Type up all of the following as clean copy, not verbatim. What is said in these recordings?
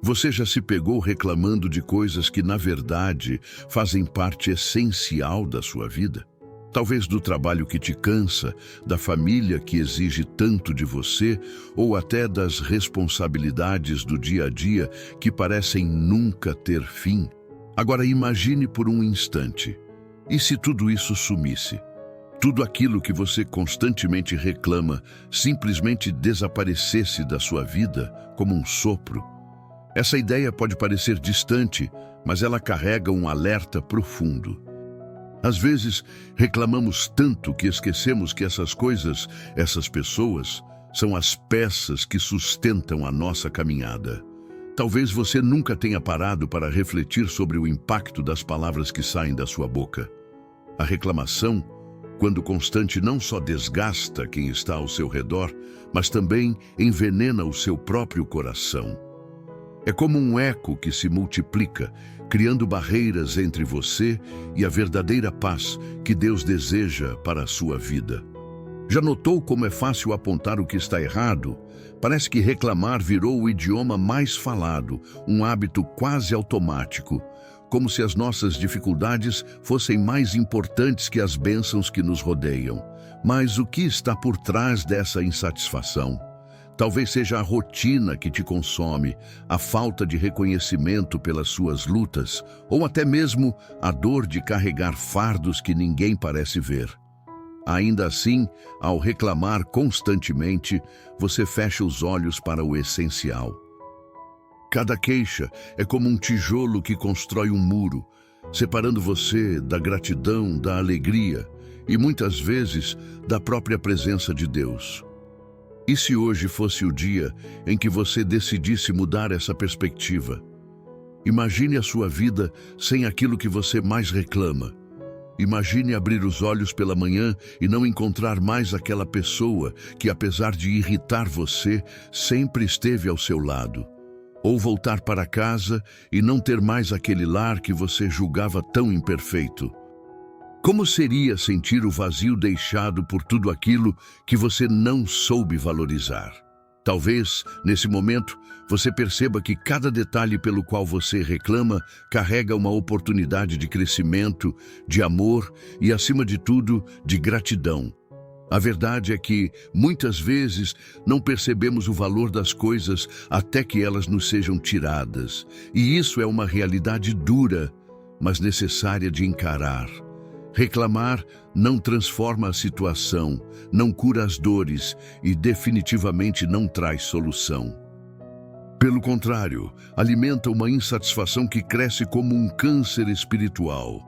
Você já se pegou reclamando de coisas que, na verdade, fazem parte essencial da sua vida? Talvez do trabalho que te cansa, da família que exige tanto de você, ou até das responsabilidades do dia a dia que parecem nunca ter fim. Agora imagine por um instante, e se tudo isso sumisse? Tudo aquilo que você constantemente reclama simplesmente desaparecesse da sua vida como um sopro? Essa ideia pode parecer distante, mas ela carrega um alerta profundo. Às vezes, reclamamos tanto que esquecemos que essas coisas, essas pessoas, são as peças que sustentam a nossa caminhada. Talvez você nunca tenha parado para refletir sobre o impacto das palavras que saem da sua boca. A reclamação, quando constante, não só desgasta quem está ao seu redor, mas também envenena o seu próprio coração. É como um eco que se multiplica, criando barreiras entre você e a verdadeira paz que Deus deseja para a sua vida. Já notou como é fácil apontar o que está errado? Parece que reclamar virou o idioma mais falado, um hábito quase automático, como se as nossas dificuldades fossem mais importantes que as bênçãos que nos rodeiam. Mas o que está por trás dessa insatisfação? Talvez seja a rotina que te consome, a falta de reconhecimento pelas suas lutas, ou até mesmo a dor de carregar fardos que ninguém parece ver. Ainda assim, ao reclamar constantemente, você fecha os olhos para o essencial. Cada queixa é como um tijolo que constrói um muro, separando você da gratidão, da alegria e muitas vezes da própria presença de Deus. E se hoje fosse o dia em que você decidisse mudar essa perspectiva? Imagine a sua vida sem aquilo que você mais reclama. Imagine abrir os olhos pela manhã e não encontrar mais aquela pessoa que, apesar de irritar você, sempre esteve ao seu lado. Ou voltar para casa e não ter mais aquele lar que você julgava tão imperfeito. Como seria sentir o vazio deixado por tudo aquilo que você não soube valorizar? Talvez, nesse momento, você perceba que cada detalhe pelo qual você reclama carrega uma oportunidade de crescimento, de amor e, acima de tudo, de gratidão. A verdade é que, muitas vezes, não percebemos o valor das coisas até que elas nos sejam tiradas. E isso é uma realidade dura, mas necessária de encarar. Reclamar não transforma a situação, não cura as dores e definitivamente não traz solução. Pelo contrário, alimenta uma insatisfação que cresce como um câncer espiritual.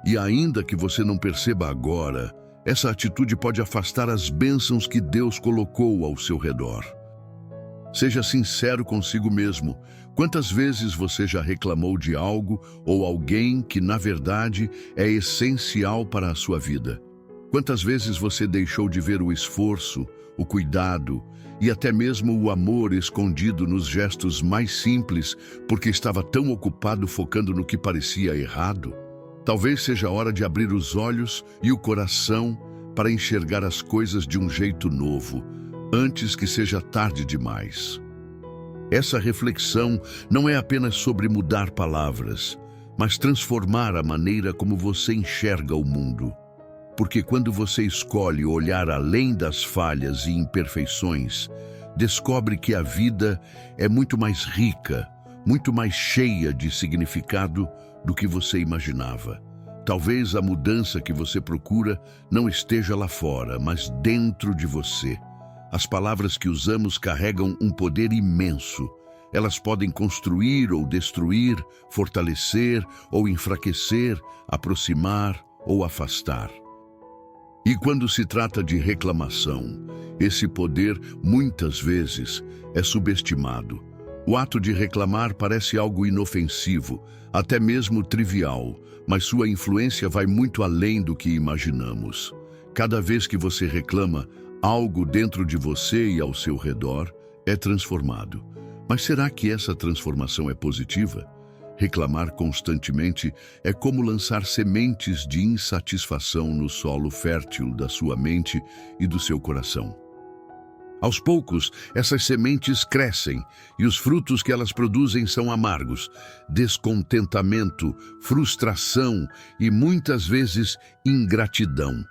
E ainda que você não perceba agora, essa atitude pode afastar as bênçãos que Deus colocou ao seu redor. Seja sincero consigo mesmo. Quantas vezes você já reclamou de algo ou alguém que, na verdade, é essencial para a sua vida? Quantas vezes você deixou de ver o esforço, o cuidado e até mesmo o amor escondido nos gestos mais simples porque estava tão ocupado focando no que parecia errado? Talvez seja a hora de abrir os olhos e o coração para enxergar as coisas de um jeito novo, antes que seja tarde demais. Essa reflexão não é apenas sobre mudar palavras, mas transformar a maneira como você enxerga o mundo. Porque quando você escolhe olhar além das falhas e imperfeições, descobre que a vida é muito mais rica, muito mais cheia de significado do que você imaginava. Talvez a mudança que você procura não esteja lá fora, mas dentro de você. As palavras que usamos carregam um poder imenso. Elas podem construir ou destruir, fortalecer ou enfraquecer, aproximar ou afastar. E quando se trata de reclamação, esse poder, muitas vezes, é subestimado. O ato de reclamar parece algo inofensivo, até mesmo trivial, mas sua influência vai muito além do que imaginamos. Cada vez que você reclama, algo dentro de você e ao seu redor é transformado. Mas será que essa transformação é positiva? Reclamar constantemente é como lançar sementes de insatisfação no solo fértil da sua mente e do seu coração. Aos poucos, essas sementes crescem e os frutos que elas produzem são amargos: descontentamento, frustração e muitas vezes ingratidão.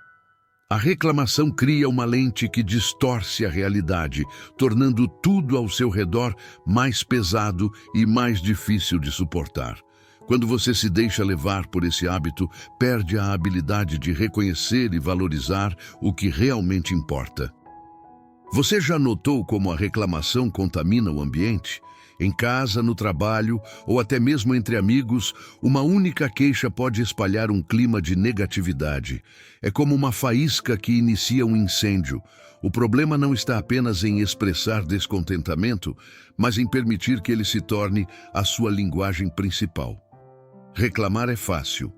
A reclamação cria uma lente que distorce a realidade, tornando tudo ao seu redor mais pesado e mais difícil de suportar. Quando você se deixa levar por esse hábito, perde a habilidade de reconhecer e valorizar o que realmente importa. Você já notou como a reclamação contamina o ambiente? Em casa, no trabalho ou até mesmo entre amigos, uma única queixa pode espalhar um clima de negatividade. É como uma faísca que inicia um incêndio. O problema não está apenas em expressar descontentamento, mas em permitir que ele se torne a sua linguagem principal. Reclamar é fácil,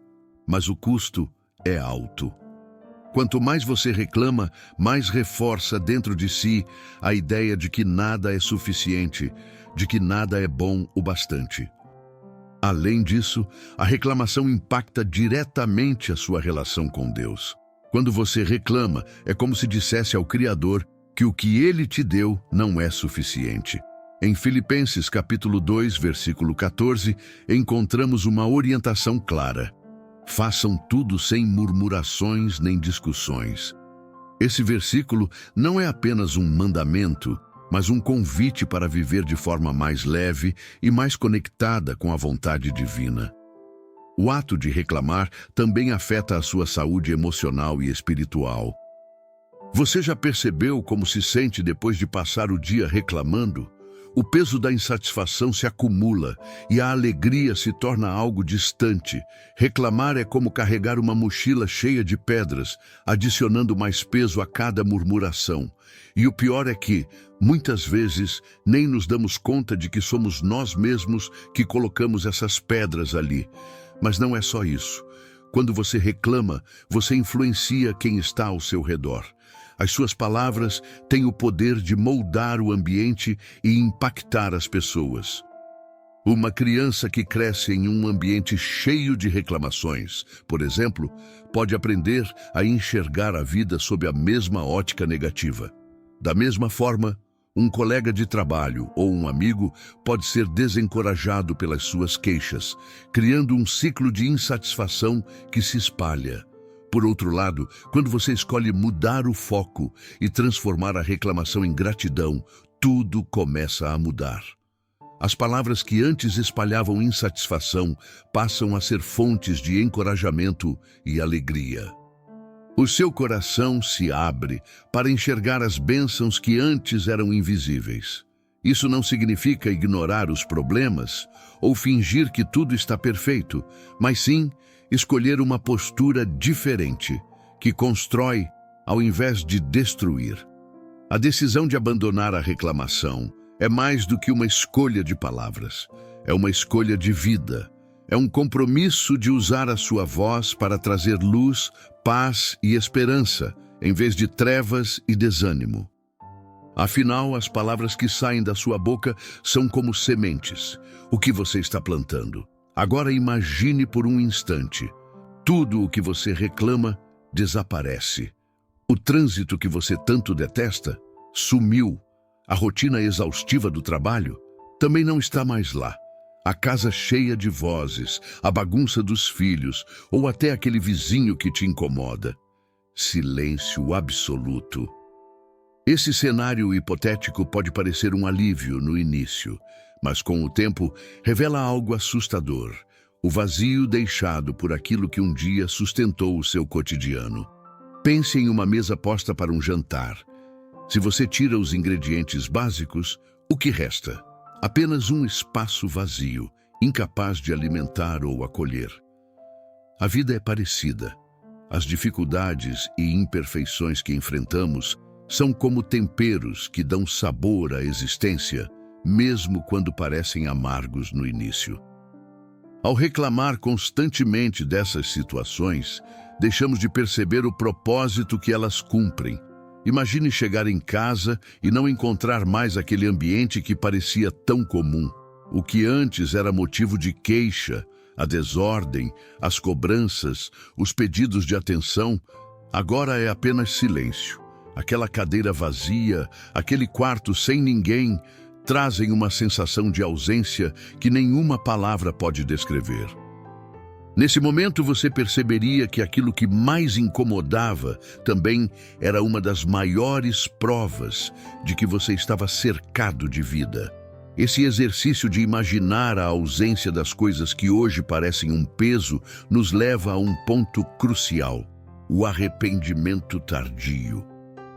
mas o custo é alto. Quanto mais você reclama, mais reforça dentro de si a ideia de que nada é suficiente, de que nada é bom o bastante. Além disso, a reclamação impacta diretamente a sua relação com Deus. Quando você reclama, é como se dissesse ao Criador que o que Ele te deu não é suficiente. Em Filipenses capítulo 2, versículo 14, encontramos uma orientação clara. Façam tudo sem murmurações nem discussões. Esse versículo não é apenas um mandamento, mas um convite para viver de forma mais leve e mais conectada com a vontade divina. O ato de reclamar também afeta a sua saúde emocional e espiritual. Você já percebeu como se sente depois de passar o dia reclamando? O peso da insatisfação se acumula e a alegria se torna algo distante. Reclamar é como carregar uma mochila cheia de pedras, adicionando mais peso a cada murmuração. E o pior é que, muitas vezes, nem nos damos conta de que somos nós mesmos que colocamos essas pedras ali. Mas não é só isso. Quando você reclama, você influencia quem está ao seu redor. As suas palavras têm o poder de moldar o ambiente e impactar as pessoas. Uma criança que cresce em um ambiente cheio de reclamações, por exemplo, pode aprender a enxergar a vida sob a mesma ótica negativa. Da mesma forma, um colega de trabalho ou um amigo pode ser desencorajado pelas suas queixas, criando um ciclo de insatisfação que se espalha. Por outro lado, quando você escolhe mudar o foco e transformar a reclamação em gratidão, tudo começa a mudar. As palavras que antes espalhavam insatisfação passam a ser fontes de encorajamento e alegria. O seu coração se abre para enxergar as bênçãos que antes eram invisíveis. Isso não significa ignorar os problemas ou fingir que tudo está perfeito, mas sim escolher uma postura diferente, que constrói ao invés de destruir. A decisão de abandonar a reclamação é mais do que uma escolha de palavras. É uma escolha de vida. É um compromisso de usar a sua voz para trazer luz, paz e esperança, em vez de trevas e desânimo. Afinal, as palavras que saem da sua boca são como sementes. O que você está plantando? Agora imagine por um instante. Tudo o que você reclama desaparece. O trânsito que você tanto detesta sumiu. A rotina exaustiva do trabalho também não está mais lá. A casa cheia de vozes, a bagunça dos filhos ou até aquele vizinho que te incomoda. Silêncio absoluto. Esse cenário hipotético pode parecer um alívio no início, mas com o tempo revela algo assustador: o vazio deixado por aquilo que um dia sustentou o seu cotidiano. Pense em uma mesa posta para um jantar. Se você tira os ingredientes básicos, o que resta? Apenas um espaço vazio, incapaz de alimentar ou acolher. A vida é parecida. As dificuldades e imperfeições que enfrentamos são como temperos que dão sabor à existência, mesmo quando parecem amargos no início. Ao reclamar constantemente dessas situações, deixamos de perceber o propósito que elas cumprem. Imagine chegar em casa e não encontrar mais aquele ambiente que parecia tão comum. O que antes era motivo de queixa, a desordem, as cobranças, os pedidos de atenção, agora é apenas silêncio. Aquela cadeira vazia, aquele quarto sem ninguém, trazem uma sensação de ausência que nenhuma palavra pode descrever. Nesse momento você perceberia que aquilo que mais incomodava também era uma das maiores provas de que você estava cercado de vida. Esse exercício de imaginar a ausência das coisas que hoje parecem um peso nos leva a um ponto crucial: o arrependimento tardio.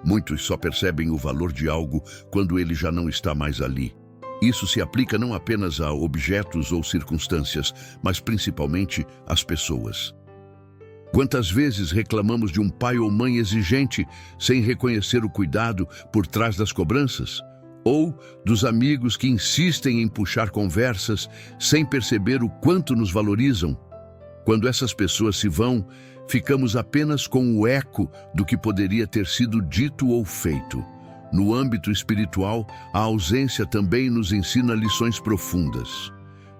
Muitos só percebem o valor de algo quando ele já não está mais ali. Isso se aplica não apenas a objetos ou circunstâncias, mas principalmente às pessoas. Quantas vezes reclamamos de um pai ou mãe exigente sem reconhecer o cuidado por trás das cobranças? Ou dos amigos que insistem em puxar conversas sem perceber o quanto nos valorizam? Quando essas pessoas se vão, ficamos apenas com o eco do que poderia ter sido dito ou feito. No âmbito espiritual, a ausência também nos ensina lições profundas.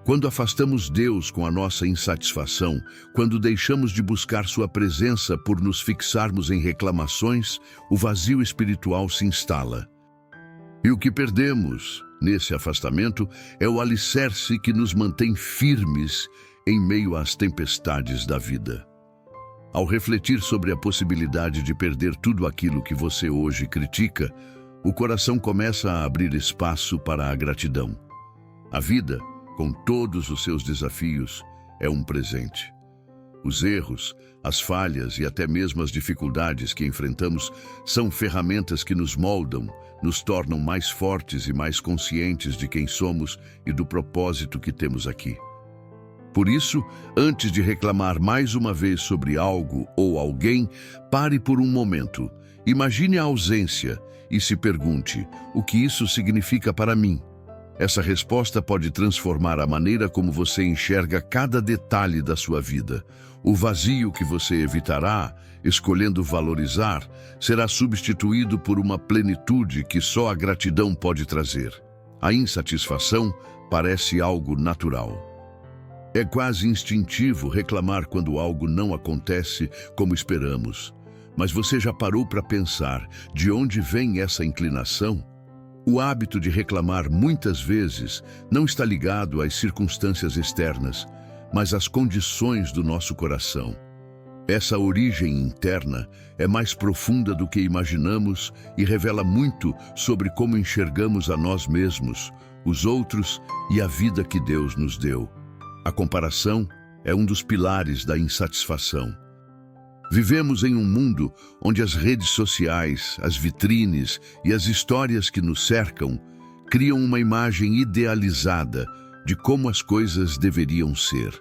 Quando afastamos Deus com a nossa insatisfação, quando deixamos de buscar sua presença por nos fixarmos em reclamações, o vazio espiritual se instala. E o que perdemos nesse afastamento é o alicerce que nos mantém firmes em meio às tempestades da vida. Ao refletir sobre a possibilidade de perder tudo aquilo que você hoje critica, o coração começa a abrir espaço para a gratidão. A vida, com todos os seus desafios, é um presente. Os erros, as falhas e até mesmo as dificuldades que enfrentamos são ferramentas que nos moldam, nos tornam mais fortes e mais conscientes de quem somos e do propósito que temos aqui. Por isso, antes de reclamar mais uma vez sobre algo ou alguém, pare por um momento. Imagine a ausência e se pergunte: o que isso significa para mim? Essa resposta pode transformar a maneira como você enxerga cada detalhe da sua vida. O vazio que você evitará, escolhendo valorizar, será substituído por uma plenitude que só a gratidão pode trazer. A insatisfação parece algo natural. É quase instintivo reclamar quando algo não acontece como esperamos. Mas você já parou para pensar de onde vem essa inclinação? O hábito de reclamar muitas vezes não está ligado às circunstâncias externas, mas às condições do nosso coração. Essa origem interna é mais profunda do que imaginamos e revela muito sobre como enxergamos a nós mesmos, os outros e a vida que Deus nos deu. A comparação é um dos pilares da insatisfação. Vivemos em um mundo onde as redes sociais, as vitrines e as histórias que nos cercam criam uma imagem idealizada de como as coisas deveriam ser.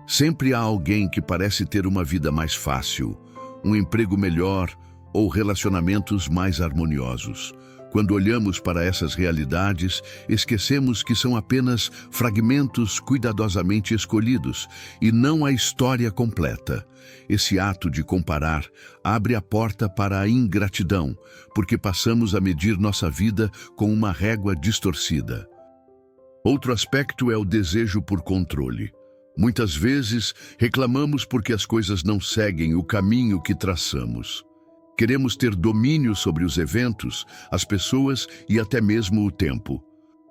Sempre há alguém que parece ter uma vida mais fácil, um emprego melhor ou relacionamentos mais harmoniosos. Quando olhamos para essas realidades, esquecemos que são apenas fragmentos cuidadosamente escolhidos e não a história completa. Esse ato de comparar abre a porta para a ingratidão, porque passamos a medir nossa vida com uma régua distorcida. Outro aspecto é o desejo por controle. Muitas vezes reclamamos porque as coisas não seguem o caminho que traçamos. Queremos ter domínio sobre os eventos, as pessoas e até mesmo o tempo.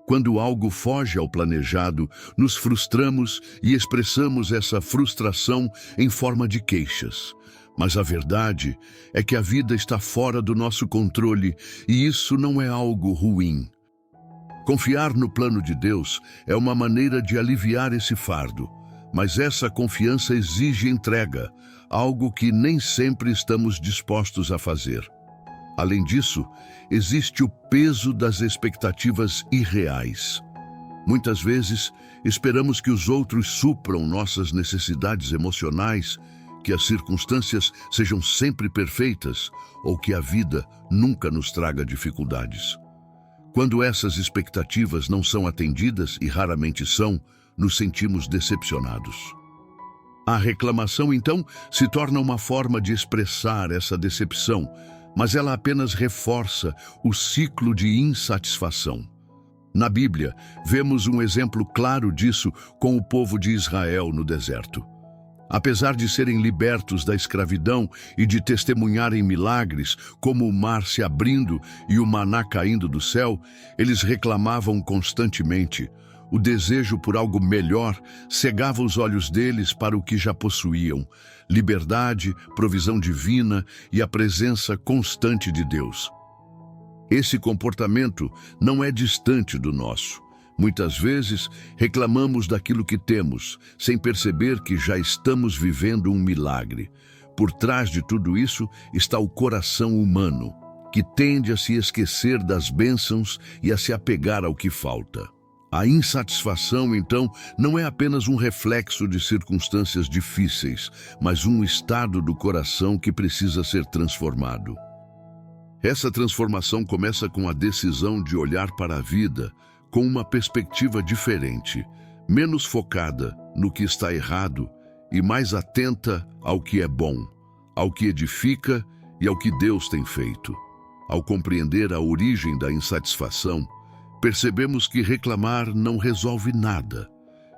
Quando algo foge ao planejado, nos frustramos e expressamos essa frustração em forma de queixas. Mas a verdade é que a vida está fora do nosso controle e isso não é algo ruim. Confiar no plano de Deus é uma maneira de aliviar esse fardo, mas essa confiança exige entrega, algo que nem sempre estamos dispostos a fazer. Além disso, existe o peso das expectativas irreais. Muitas vezes, esperamos que os outros supram nossas necessidades emocionais, que as circunstâncias sejam sempre perfeitas ou que a vida nunca nos traga dificuldades. Quando essas expectativas não são atendidas, e raramente são, nos sentimos decepcionados. A reclamação, então, se torna uma forma de expressar essa decepção, mas ela apenas reforça o ciclo de insatisfação. Na Bíblia, vemos um exemplo claro disso com o povo de Israel no deserto. Apesar de serem libertos da escravidão e de testemunharem milagres, como o mar se abrindo e o maná caindo do céu, eles reclamavam constantemente. O desejo por algo melhor cegava os olhos deles para o que já possuíam: liberdade, provisão divina e a presença constante de Deus. Esse comportamento não é distante do nosso. Muitas vezes reclamamos daquilo que temos, sem perceber que já estamos vivendo um milagre. Por trás de tudo isso está o coração humano, que tende a se esquecer das bênçãos e a se apegar ao que falta. A insatisfação, então, não é apenas um reflexo de circunstâncias difíceis, mas um estado do coração que precisa ser transformado. Essa transformação começa com a decisão de olhar para a vida com uma perspectiva diferente, menos focada no que está errado e mais atenta ao que é bom, ao que edifica e ao que Deus tem feito. Ao compreender a origem da insatisfação, percebemos que reclamar não resolve nada.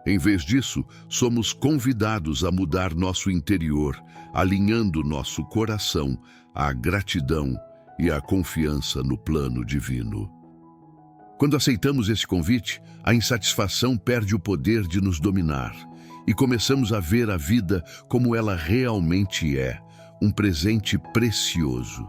Em vez disso, somos convidados a mudar nosso interior, alinhando nosso coração à gratidão e à confiança no plano divino. Quando aceitamos esse convite, a insatisfação perde o poder de nos dominar e começamos a ver a vida como ela realmente é, um presente precioso.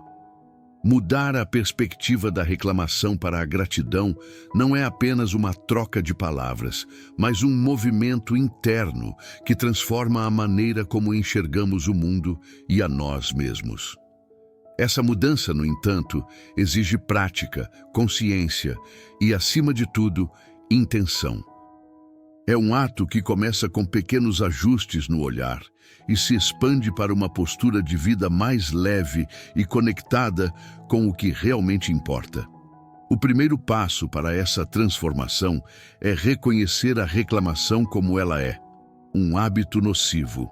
Mudar a perspectiva da reclamação para a gratidão não é apenas uma troca de palavras, mas um movimento interno que transforma a maneira como enxergamos o mundo e a nós mesmos. Essa mudança, no entanto, exige prática, consciência e, acima de tudo, intenção. É um ato que começa com pequenos ajustes no olhar e se expande para uma postura de vida mais leve e conectada com o que realmente importa. O primeiro passo para essa transformação é reconhecer a reclamação como ela é, um hábito nocivo.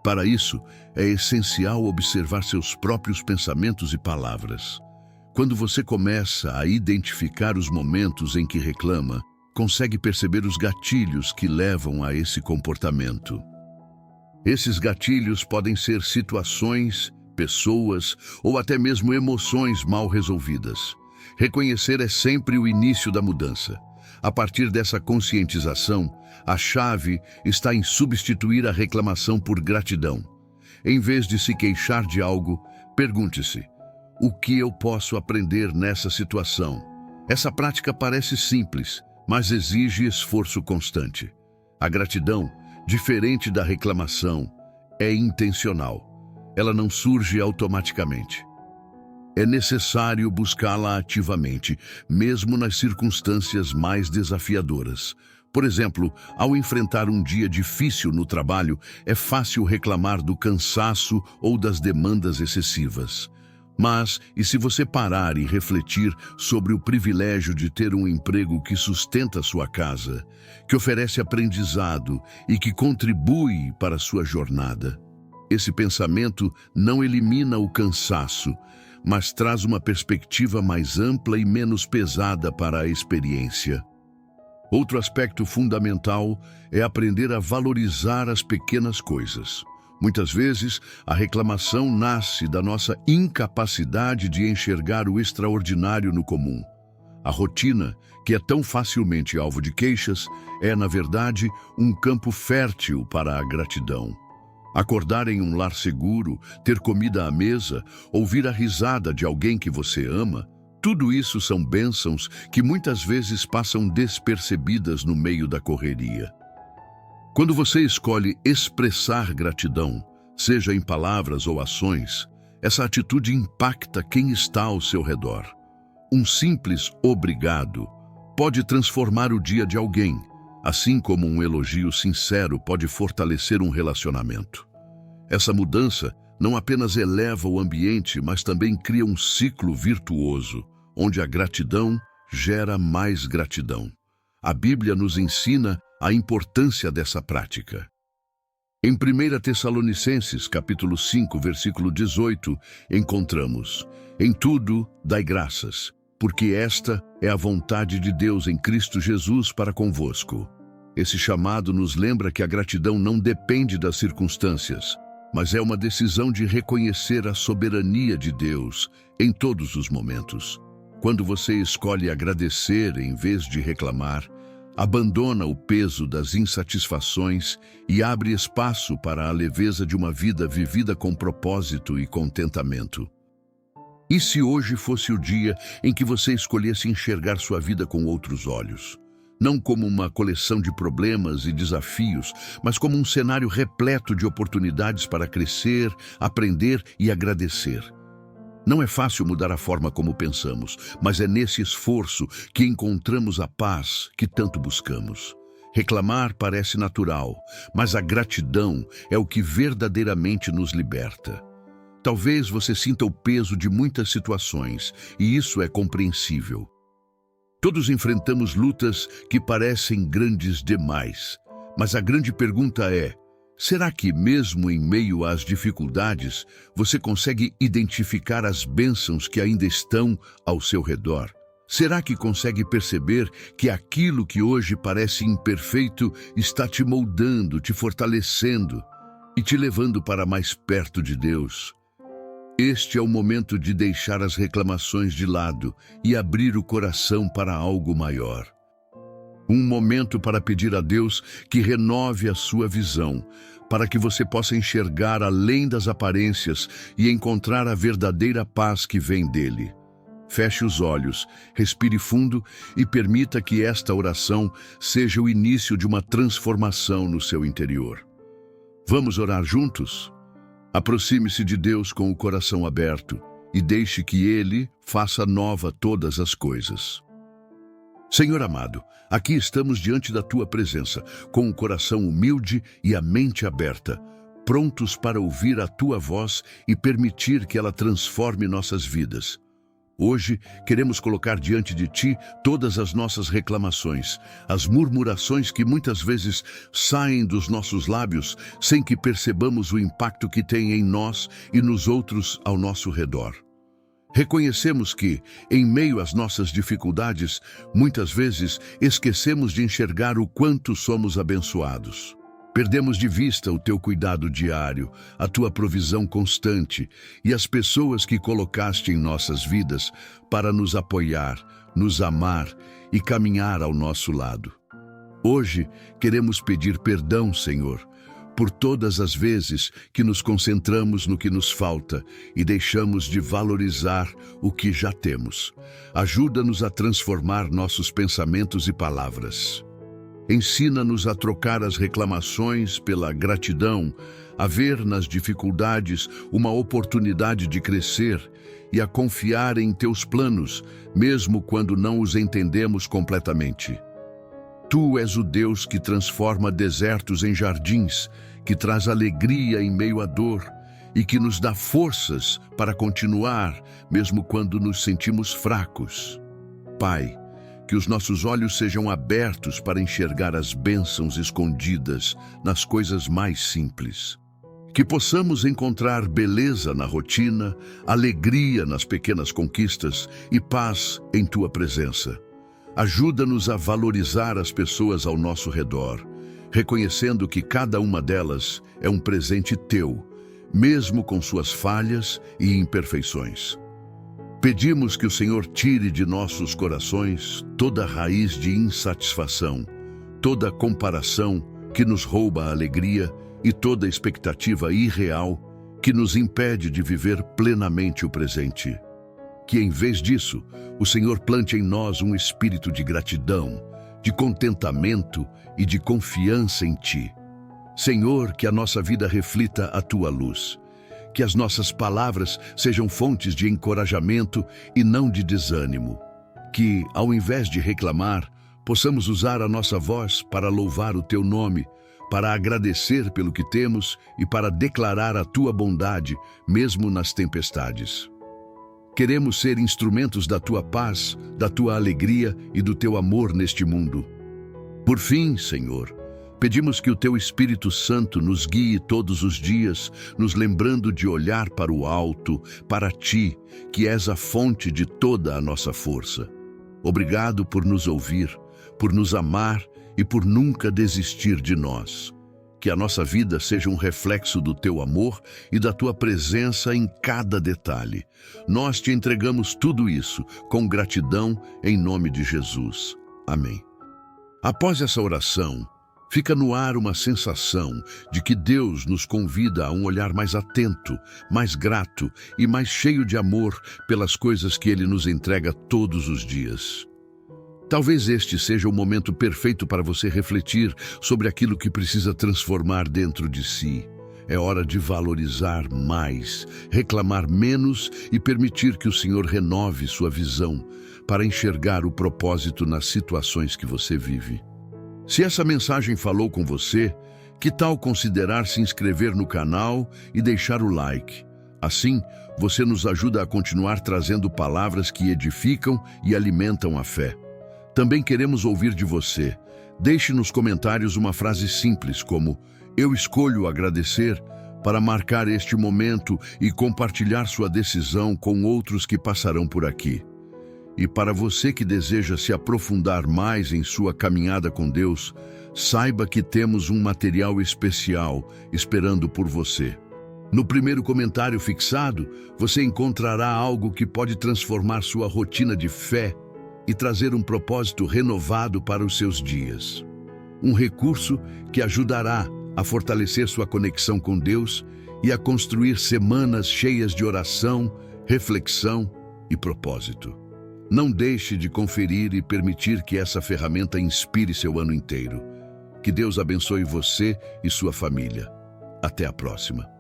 Para isso, é essencial observar seus próprios pensamentos e palavras. Quando você começa a identificar os momentos em que reclama, consegue perceber os gatilhos que levam a esse comportamento. Esses gatilhos podem ser situações, pessoas ou até mesmo emoções mal resolvidas. Reconhecer é sempre o início da mudança. A partir dessa conscientização, a chave está em substituir a reclamação por gratidão. Em vez de se queixar de algo, pergunte-se: o que eu posso aprender nessa situação? Essa prática parece simples, mas exige esforço constante. A gratidão, diferente da reclamação, é intencional. Ela não surge automaticamente. É necessário buscá-la ativamente, mesmo nas circunstâncias mais desafiadoras. Por exemplo, ao enfrentar um dia difícil no trabalho, é fácil reclamar do cansaço ou das demandas excessivas. Mas, e se você parar e refletir sobre o privilégio de ter um emprego que sustenta sua casa, que oferece aprendizado e que contribui para a sua jornada? Esse pensamento não elimina o cansaço, mas traz uma perspectiva mais ampla e menos pesada para a experiência. Outro aspecto fundamental é aprender a valorizar as pequenas coisas. Muitas vezes, a reclamação nasce da nossa incapacidade de enxergar o extraordinário no comum. A rotina, que é tão facilmente alvo de queixas, é, na verdade, um campo fértil para a gratidão. Acordar em um lar seguro, ter comida à mesa, ouvir a risada de alguém que você ama, tudo isso são bênçãos que muitas vezes passam despercebidas no meio da correria. Quando você escolhe expressar gratidão, seja em palavras ou ações, essa atitude impacta quem está ao seu redor. Um simples obrigado pode transformar o dia de alguém, assim como um elogio sincero pode fortalecer um relacionamento. Essa mudança não apenas eleva o ambiente, mas também cria um ciclo virtuoso, onde a gratidão gera mais gratidão. A Bíblia nos ensina a importância dessa prática. Em 1 Tessalonicenses, capítulo 5, versículo 18, encontramos: em tudo, dai graças, porque esta é a vontade de Deus em Cristo Jesus para convosco. Esse chamado nos lembra que a gratidão não depende das circunstâncias, mas é uma decisão de reconhecer a soberania de Deus em todos os momentos. Quando você escolhe agradecer em vez de reclamar, abandona o peso das insatisfações e abre espaço para a leveza de uma vida vivida com propósito e contentamento. E se hoje fosse o dia em que você escolhesse enxergar sua vida com outros olhos? Não como uma coleção de problemas e desafios, mas como um cenário repleto de oportunidades para crescer, aprender e agradecer. Não é fácil mudar a forma como pensamos, mas é nesse esforço que encontramos a paz que tanto buscamos. Reclamar parece natural, mas a gratidão é o que verdadeiramente nos liberta. Talvez você sinta o peso de muitas situações, e isso é compreensível. Todos enfrentamos lutas que parecem grandes demais, mas a grande pergunta é: será que, mesmo em meio às dificuldades, você consegue identificar as bênçãos que ainda estão ao seu redor? Será que consegue perceber que aquilo que hoje parece imperfeito está te moldando, te fortalecendo e te levando para mais perto de Deus? Este é o momento de deixar as reclamações de lado e abrir o coração para algo maior. Um momento para pedir a Deus que renove a sua visão, para que você possa enxergar além das aparências e encontrar a verdadeira paz que vem dele. Feche os olhos, respire fundo e permita que esta oração seja o início de uma transformação no seu interior. Vamos orar juntos? Aproxime-se de Deus com o coração aberto e deixe que Ele faça nova todas as coisas. Senhor amado, aqui estamos diante da Tua presença, com o coração humilde e a mente aberta, prontos para ouvir a Tua voz e permitir que ela transforme nossas vidas. Hoje, queremos colocar diante de Ti todas as nossas reclamações, as murmurações que muitas vezes saem dos nossos lábios sem que percebamos o impacto que tem em nós e nos outros ao nosso redor. Reconhecemos que, em meio às nossas dificuldades, muitas vezes esquecemos de enxergar o quanto somos abençoados. Perdemos de vista o Teu cuidado diário, a Tua provisão constante e as pessoas que colocaste em nossas vidas para nos apoiar, nos amar e caminhar ao nosso lado. Hoje, queremos pedir perdão, Senhor, por todas as vezes que nos concentramos no que nos falta e deixamos de valorizar o que já temos. Ajuda-nos a transformar nossos pensamentos e palavras. Ensina-nos a trocar as reclamações pela gratidão, a ver nas dificuldades uma oportunidade de crescer e a confiar em Teus planos, mesmo quando não os entendemos completamente. Tu és o Deus que transforma desertos em jardins, que traz alegria em meio à dor e que nos dá forças para continuar, mesmo quando nos sentimos fracos. Pai, que os nossos olhos sejam abertos para enxergar as bênçãos escondidas nas coisas mais simples. Que possamos encontrar beleza na rotina, alegria nas pequenas conquistas e paz em Tua presença. Ajuda-nos a valorizar as pessoas ao nosso redor, reconhecendo que cada uma delas é um presente Teu, mesmo com suas falhas e imperfeições. Pedimos que o Senhor tire de nossos corações toda raiz de insatisfação, toda comparação que nos rouba a alegria e toda expectativa irreal que nos impede de viver plenamente o presente. Que, em vez disso, o Senhor plante em nós um espírito de gratidão, de contentamento e de confiança em Ti. Senhor, que a nossa vida reflita a Tua luz. Que as nossas palavras sejam fontes de encorajamento e não de desânimo. Que, ao invés de reclamar, possamos usar a nossa voz para louvar o Teu nome, para agradecer pelo que temos e para declarar a Tua bondade, mesmo nas tempestades. Queremos ser instrumentos da Tua paz, da Tua alegria e do Teu amor neste mundo. Por fim, Senhor, pedimos que o Teu Espírito Santo nos guie todos os dias, nos lembrando de olhar para o alto, para Ti, que és a fonte de toda a nossa força. Obrigado por nos ouvir, por nos amar e por nunca desistir de nós. Que a nossa vida seja um reflexo do teu amor e da tua presença em cada detalhe. Nós te entregamos tudo isso com gratidão em nome de Jesus. Amém. Após essa oração, fica no ar uma sensação de que Deus nos convida a um olhar mais atento, mais grato e mais cheio de amor pelas coisas que Ele nos entrega todos os dias. Talvez este seja o momento perfeito para você refletir sobre aquilo que precisa transformar dentro de si. É hora de valorizar mais, reclamar menos e permitir que o Senhor renove sua visão para enxergar o propósito nas situações que você vive. Se essa mensagem falou com você, que tal considerar se inscrever no canal e deixar o like? Assim, você nos ajuda a continuar trazendo palavras que edificam e alimentam a fé. Também queremos ouvir de você. Deixe nos comentários uma frase simples como "Eu escolho agradecer" para marcar este momento e compartilhar sua decisão com outros que passarão por aqui. E para você que deseja se aprofundar mais em sua caminhada com Deus, saiba que temos um material especial esperando por você. No primeiro comentário fixado, você encontrará algo que pode transformar sua rotina de fé e trazer um propósito renovado para os seus dias. Um recurso que ajudará a fortalecer sua conexão com Deus e a construir semanas cheias de oração, reflexão e propósito. Não deixe de conferir e permitir que essa ferramenta inspire seu ano inteiro. Que Deus abençoe você e sua família. Até a próxima.